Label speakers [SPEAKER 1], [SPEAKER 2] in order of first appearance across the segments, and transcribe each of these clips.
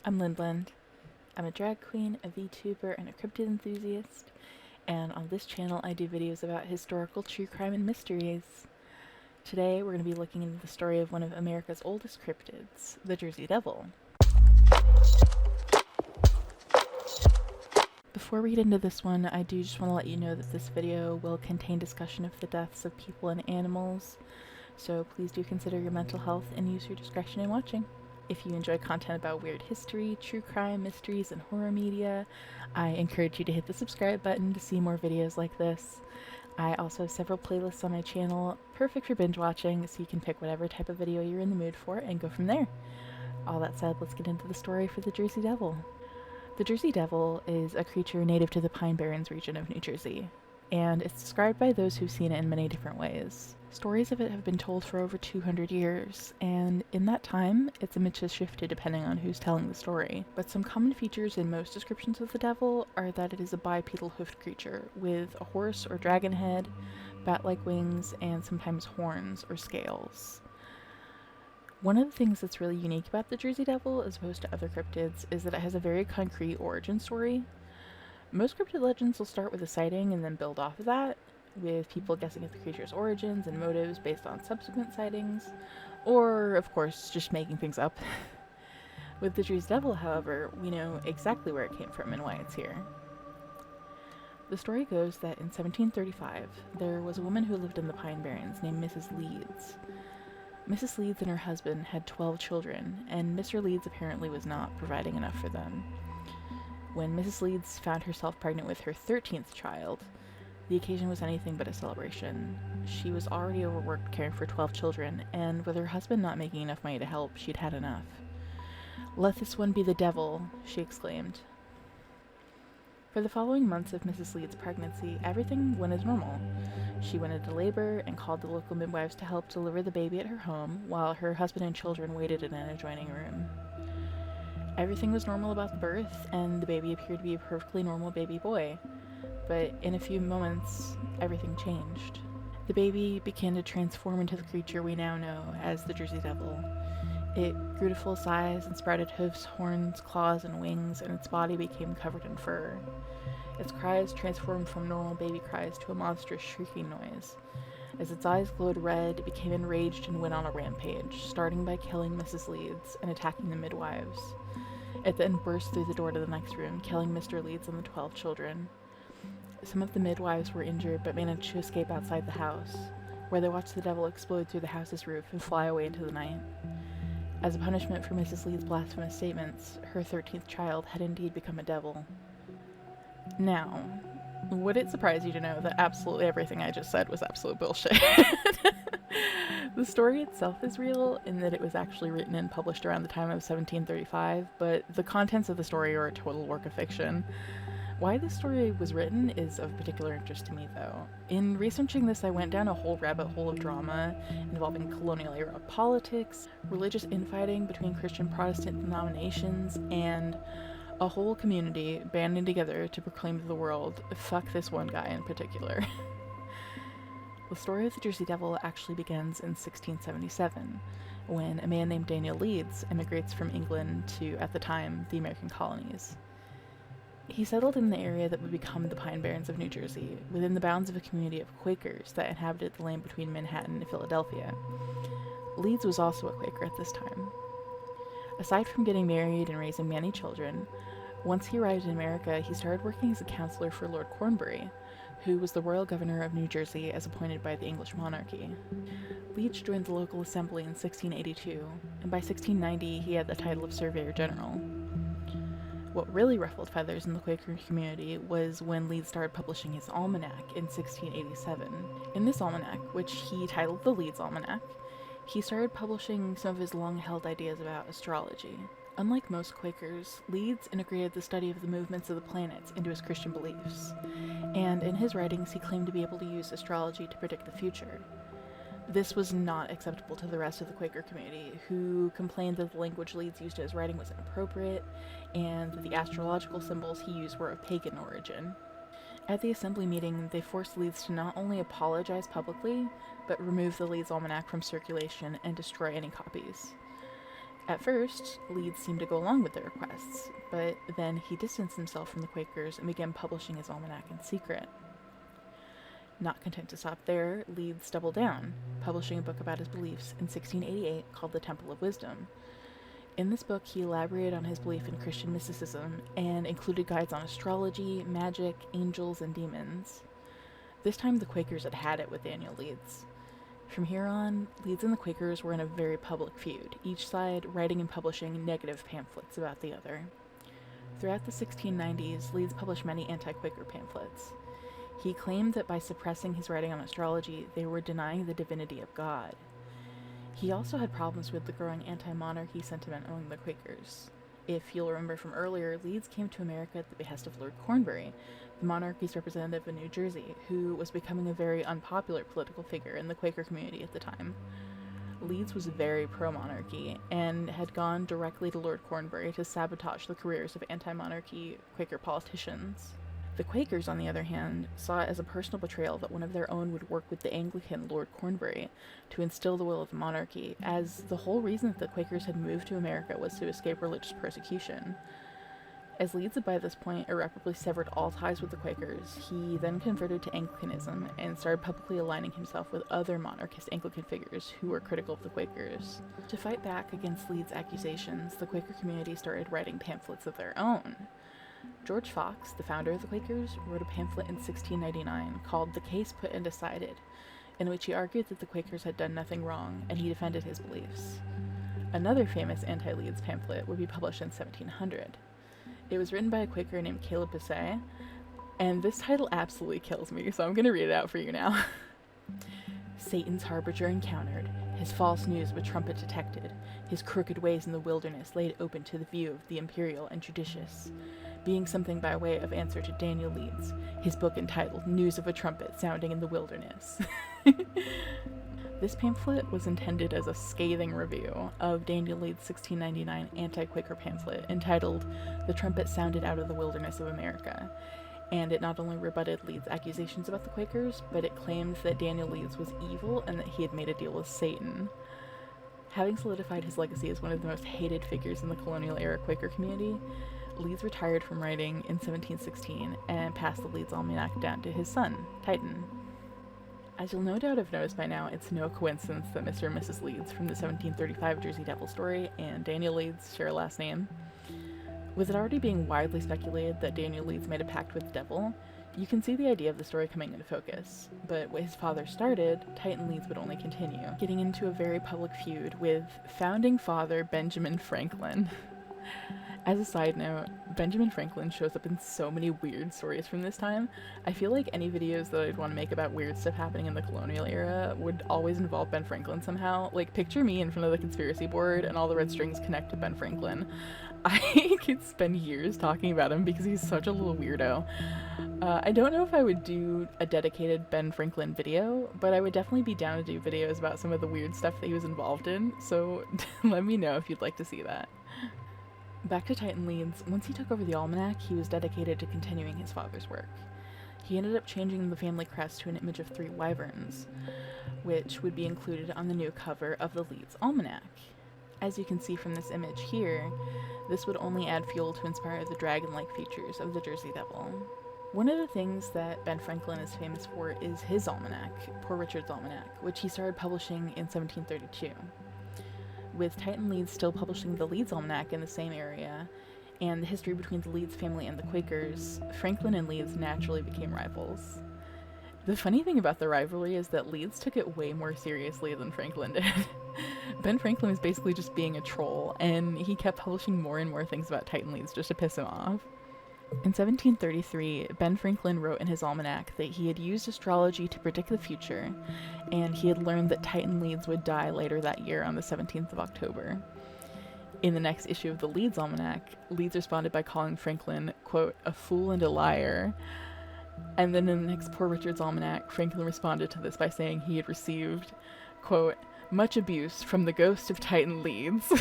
[SPEAKER 1] I'm Lynn Blend. I'm a drag queen, a Vtuber, and a cryptid enthusiast, and on this channel I do videos about historical true crime and mysteries. Today we're going to be looking into the story of one of America's oldest cryptids, the Jersey Devil. Before we get into this one, I do just want to let you know that this video will contain discussion of the deaths of people and animals, so please do consider your mental health and use your discretion in watching. If you enjoy content about weird history, true crime, mysteries, and horror media, I encourage you to hit the subscribe button to see more videos like this. I also have several playlists on my channel, perfect for binge watching, so you can pick whatever type of video you're in the mood for and go from there. All that said, let's get into the story for the Jersey Devil. The Jersey Devil is a creature native to the Pine Barrens region of New Jersey, and it's described by those who've seen it in many different ways. Stories of it have been told for over 200 years, and in that time, its image has shifted depending on who's telling the story. But some common features in most descriptions of the devil are that it is a bipedal hoofed creature, with a horse or dragon head, bat-like wings, and sometimes horns or scales. One of the things that's really unique about the Jersey Devil, as opposed to other cryptids, is that it has a very concrete origin story. Most cryptid legends will start with a sighting and then build off of that, with people guessing at the creature's origins and motives based on subsequent sightings, or, of course, just making things up. With the Jersey Devil, however, we know exactly where it came from and why it's here. The story goes that in 1735, there was a woman who lived in the Pine Barrens named Mrs. Leeds. Mrs. Leeds and her husband had 12 children, and Mr. Leeds apparently was not providing enough for them. When Mrs. Leeds found herself pregnant with her 13th child, the occasion was anything but a celebration. She was already overworked caring for 12 children, and with her husband not making enough money to help, she'd had enough. "Let this one be the devil," she exclaimed. For the following months of Mrs. Leeds' pregnancy, everything went as normal. She went into labor and called the local midwives to help deliver the baby at her home, while her husband and children waited in an adjoining room. Everything was normal about the birth, and the baby appeared to be a perfectly normal baby boy. But in a few moments, everything changed. The baby began to transform into the creature we now know as the Jersey Devil. It grew to full size and sprouted hoofs, horns, claws, and wings, and its body became covered in fur. Its cries transformed from normal baby cries to a monstrous shrieking noise. As its eyes glowed red, it became enraged and went on a rampage, starting by killing Mrs. Leeds and attacking the midwives. It then burst through the door to the next room, killing Mr. Leeds and the 12 children. Some of the midwives were injured but managed to escape outside the house, where they watched the devil explode through the house's roof and fly away into the night. As a punishment for Mrs. Leeds' blasphemous statements, her 13th child had indeed become a devil. Now, would it surprise you to know that absolutely everything I just said was absolute bullshit? The story itself is real in that it was actually written and published around the time of 1735, but the contents of the story are a total work of fiction. Why this story was written is of particular interest to me, though. In researching this, I went down a whole rabbit hole of drama involving colonial-era politics, religious infighting between Christian-Protestant denominations, and a whole community banding together to proclaim to the world, fuck this one guy in particular. The story of the Jersey Devil actually begins in 1677, when a man named Daniel Leeds immigrates from England to, at the time, the American colonies. He settled in the area that would become the Pine Barrens of New Jersey, within the bounds of a community of Quakers that inhabited the land between Manhattan and Philadelphia. Leeds was also a Quaker at this time. Aside from getting married and raising many children, once he arrived in America, he started working as a counselor for Lord Cornbury, who was the royal governor of New Jersey as appointed by the English monarchy. Leeds joined the local assembly in 1682, and by 1690 he had the title of Surveyor General. What really ruffled feathers in the Quaker community was when Leeds started publishing his almanac in 1687. In this almanac, which he titled the Leeds Almanac, he started publishing some of his long-held ideas about astrology. Unlike most Quakers, Leeds integrated the study of the movements of the planets into his Christian beliefs, and in his writings he claimed to be able to use astrology to predict the future. This was not acceptable to the rest of the Quaker community, who complained that the language Leeds used in his writing was inappropriate, and that the astrological symbols he used were of pagan origin. At the assembly meeting, they forced Leeds to not only apologize publicly, but remove the Leeds Almanac from circulation and destroy any copies. At first, Leeds seemed to go along with the requests, but then he distanced himself from the Quakers and began publishing his almanac in secret. Not content to stop there, Leeds doubled down, publishing a book about his beliefs in 1688 called The Temple of Wisdom. In this book, he elaborated on his belief in Christian mysticism and included guides on astrology, magic, angels, and demons. This time, the Quakers had had it with Daniel Leeds. From here on, Leeds and the Quakers were in a very public feud, each side writing and publishing negative pamphlets about the other. Throughout the 1690s, Leeds published many anti-Quaker pamphlets. He claimed that by suppressing his writing on astrology, they were denying the divinity of God. He also had problems with the growing anti-monarchy sentiment among the Quakers. If you'll remember from earlier, Leeds came to America at the behest of Lord Cornbury, the monarchy's representative in New Jersey, who was becoming a very unpopular political figure in the Quaker community at the time. Leeds was very pro-monarchy and had gone directly to Lord Cornbury to sabotage the careers of anti-monarchy Quaker politicians. The Quakers, on the other hand, saw it as a personal betrayal that one of their own would work with the Anglican Lord Cornbury to instill the will of the monarchy, as the whole reason that the Quakers had moved to America was to escape religious persecution. As Leeds had by this point irreparably severed all ties with the Quakers, he then converted to Anglicanism and started publicly aligning himself with other monarchist Anglican figures who were critical of the Quakers. To fight back against Leeds' accusations, the Quaker community started writing pamphlets of their own. George Fox, the founder of the Quakers, wrote a pamphlet in 1699 called The Case Put and Decided, in which he argued that the Quakers had done nothing wrong, and he defended his beliefs. Another famous anti-Leeds pamphlet would be published in 1700. It was written by a Quaker named Caleb Bisset, and this title absolutely kills me, so I'm going to read it out for you now. Satan's harbinger encountered, his false news of a trumpet detected, his crooked ways in the wilderness laid open to the view of the imperial and judicious, being something by way of answer to Daniel Leeds, his book entitled News of a Trumpet Sounding in the Wilderness. This pamphlet was intended as a scathing review of Daniel Leeds' 1699 anti-Quaker pamphlet entitled The Trumpet Sounded Out of the Wilderness of America, and it not only rebutted Leeds' accusations about the Quakers, but it claimed that Daniel Leeds was evil and that he had made a deal with Satan. Having solidified his legacy as one of the most hated figures in the colonial-era Quaker community, Leeds retired from writing in 1716 and passed the Leeds Almanac down to his son, Titan. As you'll no doubt have noticed by now, it's no coincidence that Mr. and Mrs. Leeds from the 1735 Jersey Devil story and Daniel Leeds share a last name. With it already being widely speculated that Daniel Leeds made a pact with the devil, you can see the idea of the story coming into focus, but what his father started, Titan Leeds would only continue, getting into a very public feud with founding father Benjamin Franklin. As a side note, Benjamin Franklin shows up in so many weird stories from this time. I feel like any videos that I'd want to make about weird stuff happening in the colonial era would always involve Ben Franklin somehow. Like, picture me in front of the conspiracy board and all the red strings connect to Ben Franklin. I could spend years talking about him because he's such a little weirdo. I don't know if I would do a dedicated Ben Franklin video, but I would definitely be down to do videos about some of the weird stuff that he was involved in, so let me know if you'd like to see that. Back to Titan Leeds, once he took over the almanac, he was dedicated to continuing his father's work. He ended up changing the family crest to an image of 3 wyverns, which would be included on the new cover of the Leeds Almanac. As you can see from this image here, this would only add fuel to inspire the dragon-like features of the Jersey Devil. One of the things that Ben Franklin is famous for is his almanac, Poor Richard's Almanac, which he started publishing in 1732. With Titan Leeds still publishing the Leeds Almanac in the same area, and the history between the Leeds family and the Quakers, Franklin and Leeds naturally became rivals. The funny thing about the rivalry is that Leeds took it way more seriously than Franklin did. Ben Franklin was basically just being a troll, and he kept publishing more and more things about Titan Leeds just to piss him off. In 1733, Ben Franklin wrote in his almanac that he had used astrology to predict the future, and he had learned that Titan Leeds would die later that year on the 17th of October. In the next issue of the Leeds Almanac, Leeds responded by calling Franklin, quote, a fool and a liar. And then in the next Poor Richard's Almanac, Franklin responded to this by saying he had received, quote, much abuse from the ghost of Titan Leeds.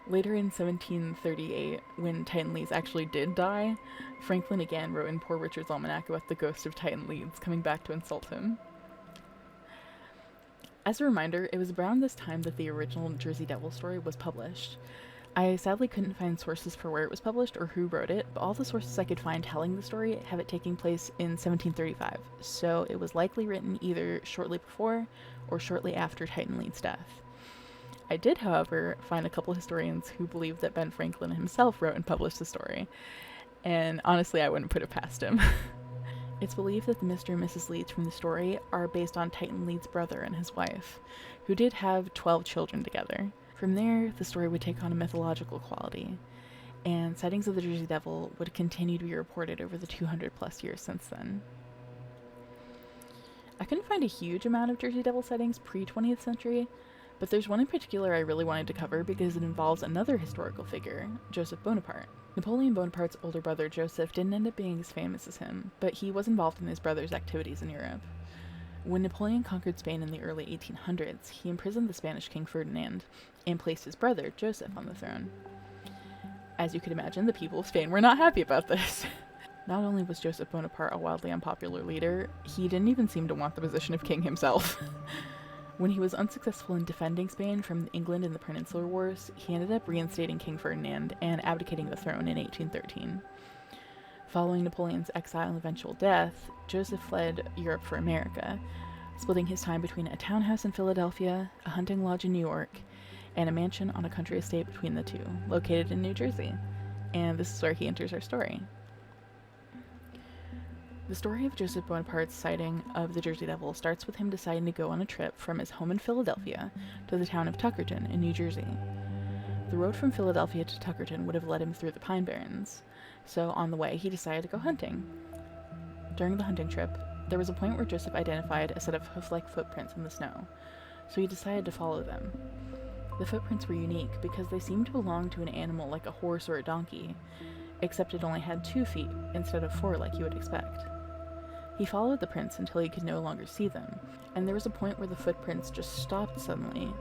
[SPEAKER 1] Later in 1738, when Titan Leeds actually did die, Franklin again wrote in Poor Richard's Almanac about the ghost of Titan Leeds coming back to insult him. As a reminder, it was around this time that the original Jersey Devil story was published. I sadly couldn't find sources for where it was published or who wrote it, but all the sources I could find telling the story have it taking place in 1735, so it was likely written either shortly before or shortly after Titan Lee's death. I did, however, find a couple historians who believe that Ben Franklin himself wrote and published the story, and honestly I wouldn't put it past him. It's believed that the Mr. and Mrs. Leeds from the story are based on Titan Leeds' brother and his wife, who did have 12 children together. From there, the story would take on a mythological quality, and sightings of the Jersey Devil would continue to be reported over the 200 plus years since then. I couldn't find a huge amount of Jersey Devil sightings pre-20th century, but there's one in particular I really wanted to cover because it involves another historical figure, Joseph Bonaparte. Napoleon Bonaparte's older brother Joseph didn't end up being as famous as him, but he was involved in his brother's activities in Europe. When Napoleon conquered Spain in the early 1800s, he imprisoned the Spanish King Ferdinand and placed his brother, Joseph, on the throne. As you could imagine, the people of Spain were not happy about this. Not only was Joseph Bonaparte a wildly unpopular leader, he didn't even seem to want the position of king himself. When he was unsuccessful in defending Spain from England in the Peninsular Wars, he ended up reinstating King Ferdinand and abdicating the throne in 1813. Following Napoleon's exile and eventual death, Joseph fled Europe for America, splitting his time between a townhouse in Philadelphia, a hunting lodge in New York, and a mansion on a country estate between the two, located in New Jersey. And this is where he enters our story. The story of Joseph Bonaparte's sighting of the Jersey Devil starts with him deciding to go on a trip from his home in Philadelphia to the town of Tuckerton in New Jersey. The road from Philadelphia to Tuckerton would have led him through the Pine Barrens, so on the way he decided to go hunting. During the hunting trip, there was a point where Joseph identified a set of hoof-like footprints in the snow, so he decided to follow them. The footprints were unique because they seemed to belong to an animal like a horse or a donkey, except it only had 2 feet instead of 4 like you would expect. He followed the prints until he could no longer see them, and there was a point where the footprints just stopped suddenly,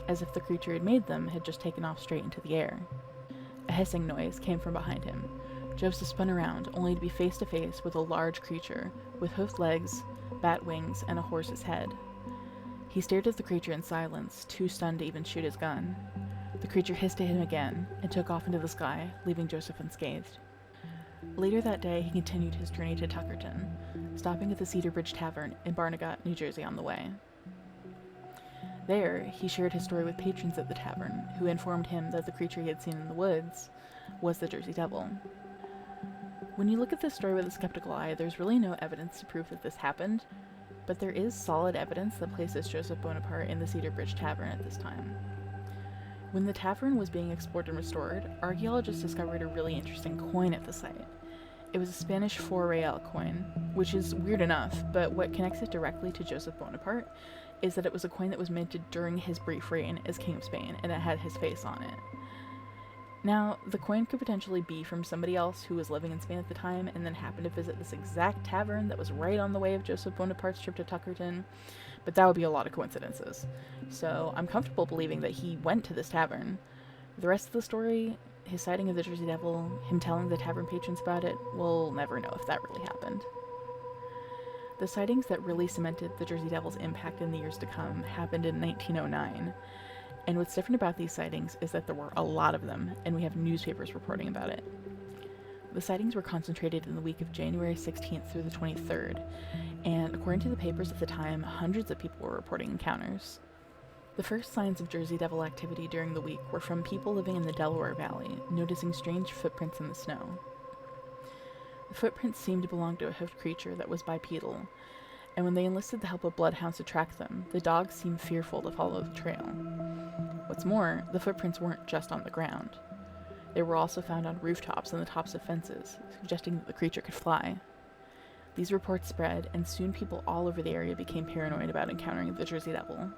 [SPEAKER 1] as if the creature who had made them had just taken off straight into the air. A hissing noise came from behind him. Joseph spun around, only to be face to face with a large creature, with hoofed legs, bat wings, and a horse's head. He stared at the creature in silence, too stunned to even shoot his gun. The creature hissed at him again, and took off into the sky, leaving Joseph unscathed. Later that day, he continued his journey to Tuckerton, stopping at the Cedar Bridge Tavern in Barnegat, New Jersey on the way. There, he shared his story with patrons at the tavern, who informed him that the creature he had seen in the woods was the Jersey Devil. When you look at this story with a skeptical eye, there's really no evidence to prove that this happened, but there is solid evidence that places Joseph Bonaparte in the Cedar Bridge Tavern at this time. When the tavern was being explored and restored, archaeologists discovered a really interesting coin at the site. It was a Spanish 4 real coin, which is weird enough, but what connects it directly to Joseph Bonaparte is that it was a coin that was minted during his brief reign as King of Spain, and it had his face on it. Now, the coin could potentially be from somebody else who was living in Spain at the time and then happened to visit this exact tavern that was right on the way of Joseph Bonaparte's trip to Tuckerton, but that would be a lot of coincidences. So I'm comfortable believing that he went to this tavern. The rest of the story, his sighting of the Jersey Devil, him telling the tavern patrons about it, we'll never know if that really happened. The sightings that really cemented the Jersey Devil's impact in the years to come happened in 1909. And what's different about these sightings is that there were a lot of them, and we have newspapers reporting about it. The sightings were concentrated in the week of January 16th through the 23rd, and according to the papers at the time, hundreds of people were reporting encounters. The first signs of Jersey Devil activity during the week were from people living in the Delaware Valley, noticing strange footprints in the snow. The footprints seemed to belong to a hoofed creature that was bipedal, and when they enlisted the help of bloodhounds to track them, the dogs seemed fearful to follow the trail. What's more, the footprints weren't just on the ground. They were also found on rooftops and the tops of fences, suggesting that the creature could fly. These reports spread, and soon people all over the area became paranoid about encountering the Jersey Devil.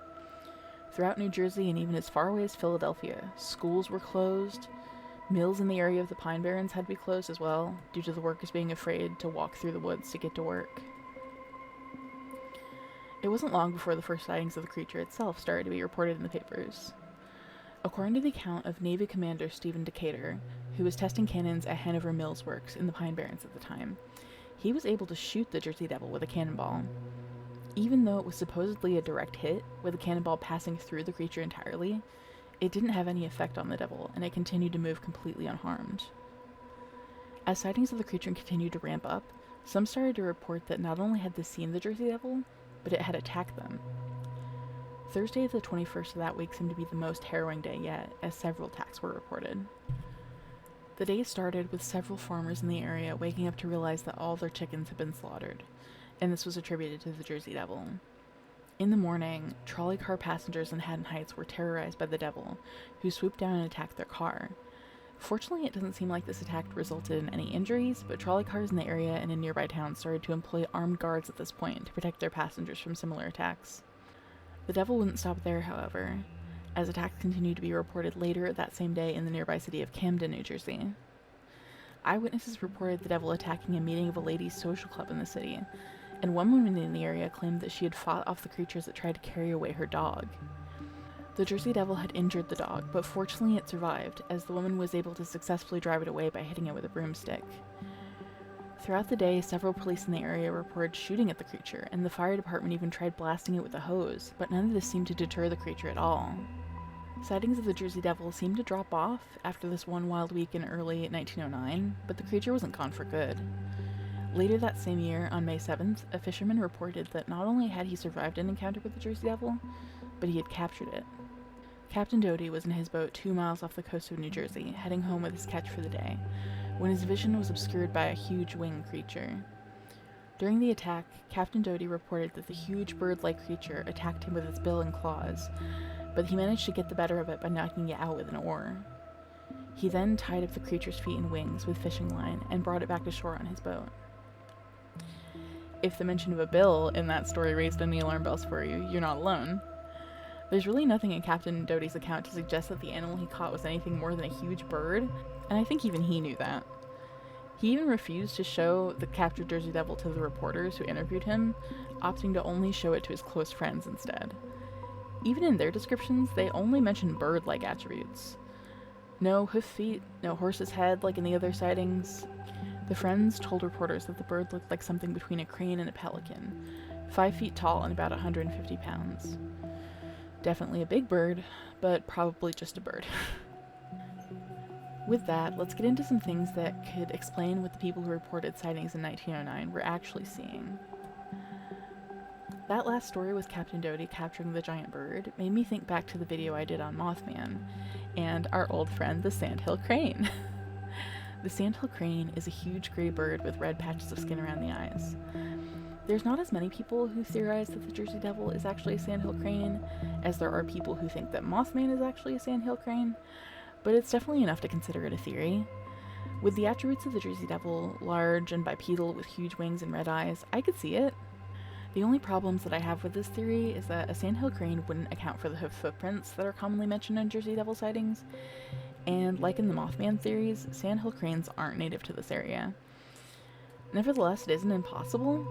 [SPEAKER 1] Throughout New Jersey and even as far away as Philadelphia, schools were closed. Mills in the area of the Pine Barrens had to be closed as well, due to the workers being afraid to walk through the woods to get to work. It wasn't long before the first sightings of the creature itself started to be reported in the papers. According to the account of Navy Commander Stephen Decatur, who was testing cannons at Hanover Mills Works in the Pine Barrens at the time, he was able to shoot the Jersey Devil with a cannonball. Even though it was supposedly a direct hit, with a cannonball passing through the creature entirely, it didn't have any effect on the devil, and it continued to move completely unharmed. As sightings of the creature continued to ramp up, some started to report that not only had they seen the Jersey Devil, but it had attacked them. Thursday the 21st of that week seemed to be the most harrowing day yet, as several attacks were reported. The day started with several farmers in the area waking up to realize that all their chickens had been slaughtered, and this was attributed to the Jersey Devil. In the morning, trolley car passengers in Haddon Heights were terrorized by the devil, who swooped down and attacked their car. Fortunately, it doesn't seem like this attack resulted in any injuries, but trolley cars in the area and in nearby towns started to employ armed guards at this point to protect their passengers from similar attacks. The devil wouldn't stop there, however, as attacks continued to be reported later that same day in the nearby city of Camden, New Jersey. Eyewitnesses reported the devil attacking a meeting of a ladies' social club in the city, and one woman in the area claimed that she had fought off the creatures that tried to carry away her dog. The Jersey Devil had injured the dog, but fortunately it survived, as the woman was able to successfully drive it away by hitting it with a broomstick. Throughout the day, several police in the area reported shooting at the creature, and the fire department even tried blasting it with a hose, but none of this seemed to deter the creature at all. Sightings of the Jersey Devil seemed to drop off after this one wild week in early 1909, but the creature wasn't gone for good. Later that same year, on May 7th, a fisherman reported that not only had he survived an encounter with the Jersey Devil, but he had captured it. Captain Doty was in his boat 2 miles off the coast of New Jersey, heading home with his catch for the day, when his vision was obscured by a huge winged creature. During the attack, Captain Doty reported that the huge bird-like creature attacked him with its bill and claws, but he managed to get the better of it by knocking it out with an oar. He then tied up the creature's feet and wings with fishing line and brought it back to shore on his boat. If the mention of a bill in that story raised any alarm bells for you, you're not alone. There's really nothing in Captain Doty's account to suggest that the animal he caught was anything more than a huge bird, and I think even he knew that. He even refused to show the captured Jersey Devil to the reporters who interviewed him, opting to only show it to his close friends instead. Even in their descriptions, they only mention bird-like attributes. No hoof feet, no horse's head like in the other sightings. The friends told reporters that the bird looked like something between a crane and a pelican, 5 feet tall and about 150 pounds. Definitely a big bird, but probably just a bird. With that, let's get into some things that could explain what the people who reported sightings in 1909 were actually seeing. That last story with Captain Doty capturing the giant bird made me think back to the video I did on Mothman and our old friend the sandhill crane. The sandhill crane is a huge gray bird with red patches of skin around the eyes. There's not as many people who theorize that the Jersey Devil is actually a sandhill crane as there are people who think that Mothman is actually a sandhill crane, but it's definitely enough to consider it a theory. With the attributes of the Jersey Devil, large and bipedal with huge wings and red eyes, I could see it. The only problems that I have with this theory is that a sandhill crane wouldn't account for the hoof footprints that are commonly mentioned in Jersey Devil sightings, and like in the Mothman theories, sandhill cranes aren't native to this area. Nevertheless, it isn't impossible,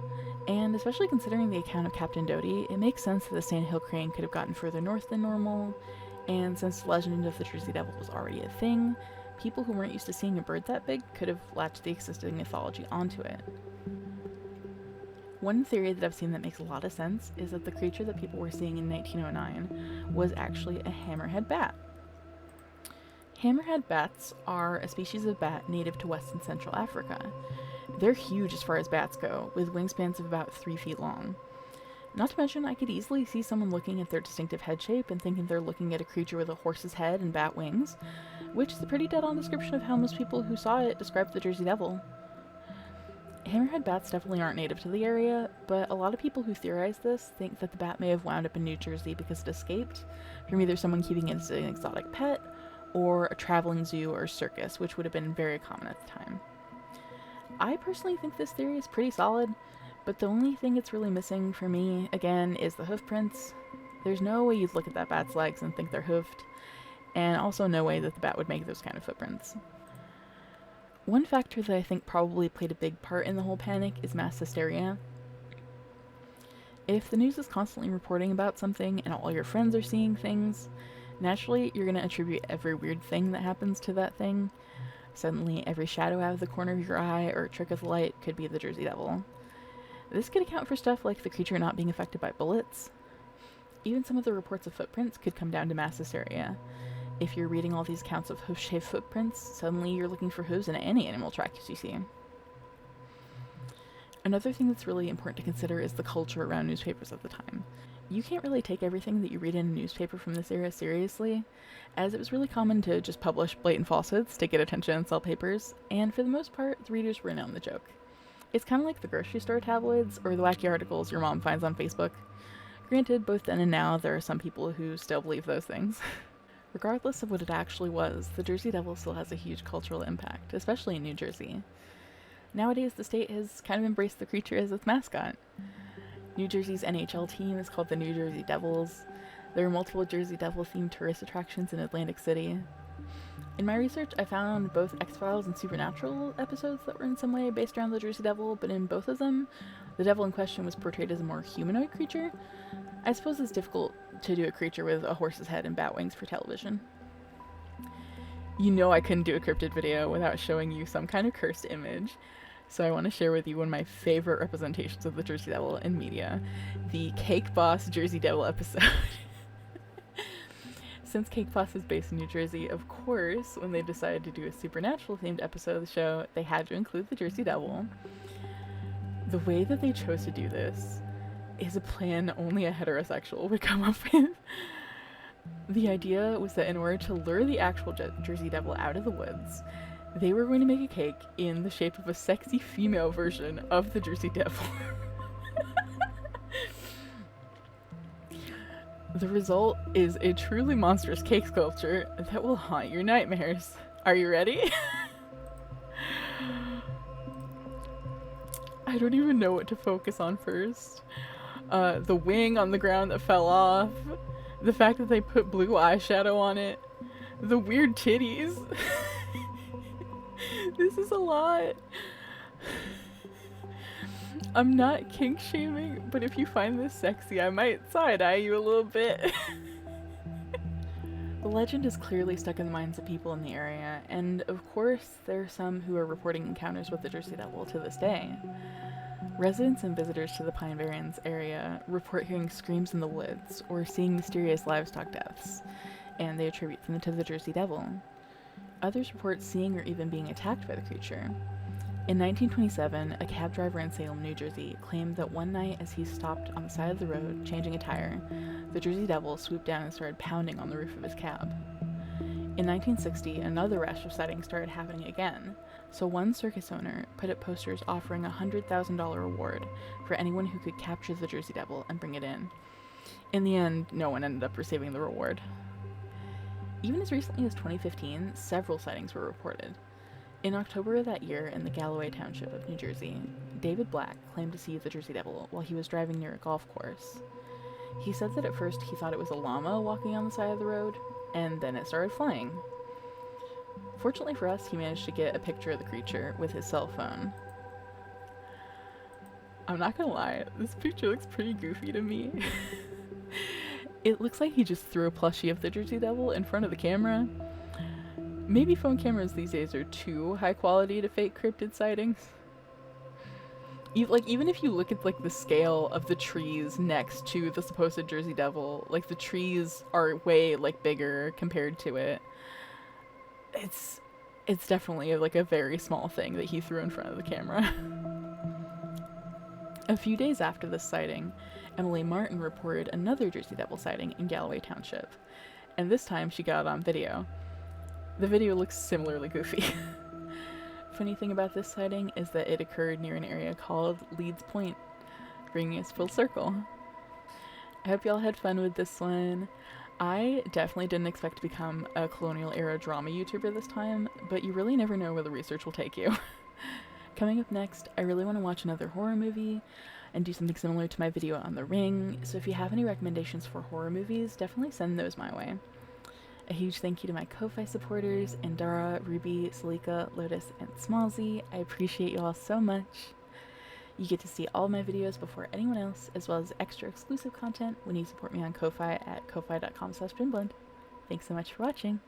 [SPEAKER 1] and especially considering the account of Captain Doty, it makes sense that the sandhill crane could have gotten further north than normal, and since the legend of the Jersey Devil was already a thing, people who weren't used to seeing a bird that big could have latched the existing mythology onto it. One theory that I've seen that makes a lot of sense is that the creature that people were seeing in 1909 was actually a hammerhead bat. Hammerhead bats are a species of bat native to West and Central Africa. They're huge as far as bats go, with wingspans of about 3 feet long. Not to mention, I could easily see someone looking at their distinctive head shape and thinking they're looking at a creature with a horse's head and bat wings, which is a pretty dead-on description of how most people who saw it described the Jersey Devil. Hammerhead bats definitely aren't native to the area, but a lot of people who theorize this think that the bat may have wound up in New Jersey because it escaped from either someone keeping it as an exotic pet or a traveling zoo or circus, which would have been very common at the time. I personally think this theory is pretty solid, but the only thing it's really missing for me, again, is the hoof prints. There's no way you'd look at that bat's legs and think they're hoofed, and also no way that the bat would make those kind of footprints. One factor that I think probably played a big part in the whole panic is mass hysteria. If the news is constantly reporting about something and all your friends are seeing things, naturally you're going to attribute every weird thing that happens to that thing. Suddenly every shadow out of the corner of your eye or a trick of the light could be the Jersey Devil. This could account for stuff like the creature not being affected by bullets. Even some of the reports of footprints could come down to mass hysteria. If you're reading all these accounts of hoof-shaped footprints, suddenly you're looking for hooves in any animal tracks you see. Another thing that's really important to consider is the culture around newspapers at the time. You can't really take everything that you read in a newspaper from this era seriously, as it was really common to just publish blatant falsehoods to get attention and sell papers, and for the most part, the readers were in on the joke. It's kind of like the grocery store tabloids or the wacky articles your mom finds on Facebook. Granted, both then and now, there are some people who still believe those things. Regardless of what it actually was, the Jersey Devil still has a huge cultural impact, especially in New Jersey. Nowadays, the state has kind of embraced the creature as its mascot. New Jersey's NHL team is called the New Jersey Devils. There are multiple Jersey Devil-themed tourist attractions in Atlantic City. In my research, I found both X-Files and Supernatural episodes that were in some way based around the Jersey Devil, but in both of them, the devil in question was portrayed as a more humanoid creature. I suppose it's difficult to do a creature with a horse's head and bat wings for television. You know I couldn't do a cryptid video without showing you some kind of cursed image, so I want to share with you one of my favorite representations of the Jersey Devil in media, the Cake Boss Jersey Devil episode. Since Cake Boss is based in New Jersey, of course, when they decided to do a supernatural-themed episode of the show, they had to include the Jersey Devil. The way that they chose to do this is a plan only a heterosexual would come up with. The idea was that in order to lure the actual Jersey Devil out of the woods, they were going to make a cake in the shape of a sexy female version of the Jersey Devil. The result is a truly monstrous cake sculpture that will haunt your nightmares. Are you ready? I don't even know what to focus on first. The wing on the ground that fell off, the fact that they put blue eyeshadow on it, the weird titties. This is a lot. I'm not kink shaming, but if you find this sexy, I might side-eye you a little bit. The legend is clearly stuck in the minds of people in the area, and of course, there are some who are reporting encounters with the Jersey Devil to this day. Residents and visitors to the Pine Barrens area report hearing screams in the woods or seeing mysterious livestock deaths, and they attribute them to the Jersey Devil. Others report seeing or even being attacked by the creature. In 1927, a cab driver in Salem, New Jersey, claimed that one night as he stopped on the side of the road changing a tire, the Jersey Devil swooped down and started pounding on the roof of his cab. In 1960, another rash of sightings started happening again, so one circus owner put up posters offering a $100,000 reward for anyone who could capture the Jersey Devil and bring it in. In the end, no one ended up receiving the reward. Even as recently as 2015, several sightings were reported. In October of that year, in the Galloway Township of New Jersey, David Black claimed to see the Jersey Devil while he was driving near a golf course. He said that at first he thought it was a llama walking on the side of the road, and then it started flying. Fortunately for us, he managed to get a picture of the creature with his cell phone. I'm not gonna lie, this picture looks pretty goofy to me. It looks like he just threw a plushie of the Jersey Devil in front of the camera. Maybe phone cameras these days are too high quality to fake cryptid sightings. Even if you look at the scale of the trees next to the supposed Jersey Devil, the trees are way bigger compared to it. It's definitely a very small thing that he threw in front of the camera. A few days after this sighting, Emily Martin reported another Jersey Devil sighting in Galloway Township, and this time she got it on video. The video looks similarly goofy. Funny thing about this sighting is that it occurred near an area called Leeds Point, bringing us full circle. I hope y'all had fun with this one. I definitely didn't expect to become a colonial era drama YouTuber this time, but you really never know where the research will take you. Coming up next, I really want to watch another horror movie and do something similar to my video on The Ring, so if you have any recommendations for horror movies, definitely send those my way. A huge thank you to my Ko-Fi supporters, Andara, Ruby, Salika, Lotus, and Smallzy. I appreciate you all so much. You get to see all my videos before anyone else, as well as extra exclusive content when you support me on Ko-Fi at ko-fi.com/Lynn Blend. Thanks so much for watching.